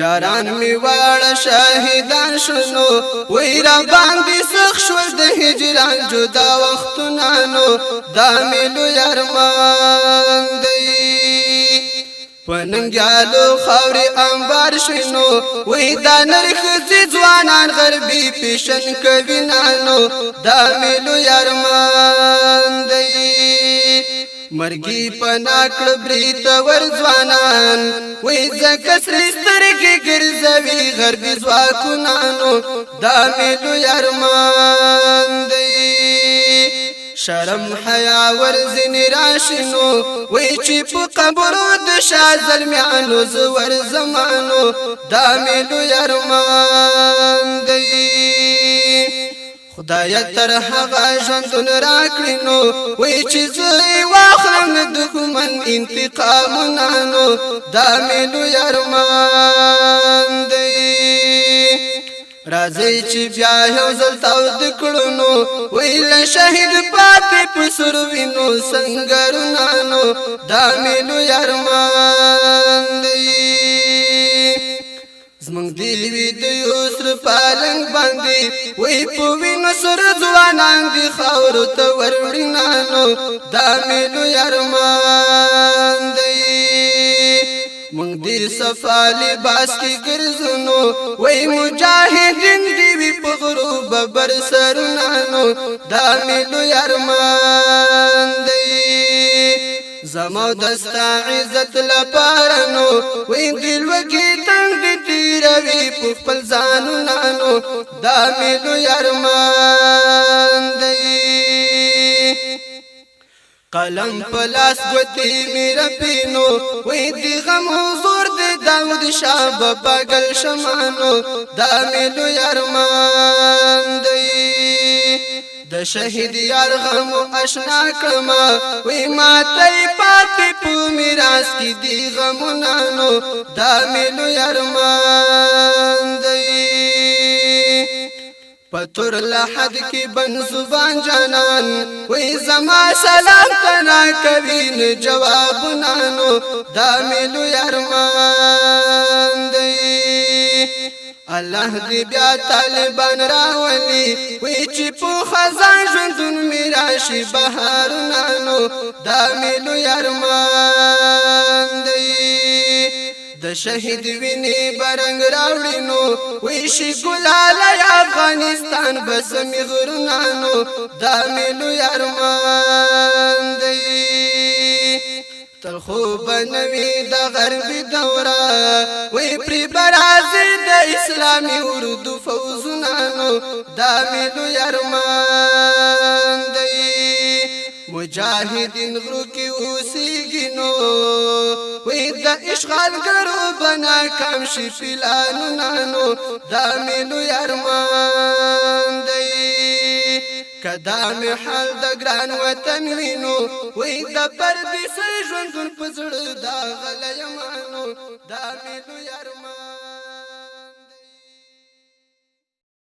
یاران می واړه شاهدان شنو وی را باندې سخ شول د هجران جدا وختونانو دا ملو یارمان دی پننګیالو خاورې انبار شنو وی دا نرخزي ځوانان غربي پیشن کوي نانو دا ملو یارمان دی مرګي پناکړ بریت ور ځوانان وې زکه سرسترګي ګرځوي غربي ځواکونانو دا ملو یارمان دی شرم حیا ور زنی راشنو وې چې په قبرو د شازل میانو زور زمانو دا ملو یارمان دی خدای تر هغه ژوندون راکړینو وای چې زه واخلم د دښمن انتقامونانو دا ملو یارمان دی راځي چې بیا یو ځل تاود کړونو ویل شهید پاتې پسر وینو سنگرونانو دا ملو یارمان دی زمونږ دی وی د یوسر پالنګ باندې وای په وینو سر ځوانان دي خاور ته ورړینانو دا ملو یارمان دی مونږ دی صفا لباس کې ګرځونو وای مجاهدین دی وی په غروب بر سرونانو دا ملو یارمان دی زمو دستا عزت لپارنو وی دل وکی تنگ تیروی پخپل زانو نانو دا ملو یارمان دی قلم پلاس گوتی میرا پینو وی دی غم حضور دی داود شاب پاگل شمانو دا ملو یارمان دی د شهید یار غم آشنا کما وی ماته پاتې په میراث کې دی غمونانو دا ملو یارمان دی پتور لحد کې بن زبان جانان وی زما سلام تنا کوي نه جوابونانو دا ملو یارمان دی الله دې بیا طالبان راولي وی چې په خزان ژوندون میراشي بهارونانو دا ملو یارمان دی د شهید ویني برنګ راوړینو وی شي ګلال افغانستان بس می غرونانو دا ملو یارمان دی تر خوب نوی د غربي دوره وی پری برازي د اسلامي اردو فوزونانو دا ملو یارمان دی مجاهدین غرو کی اوسیګینو وی د اشغال ګرو بنا کم شي پلانونانو دا ملو یارمان دی کدام حال د ګران وطن وینو وی د پردیس ژوندون پزړه دا غلیمانو دا ملو یارمان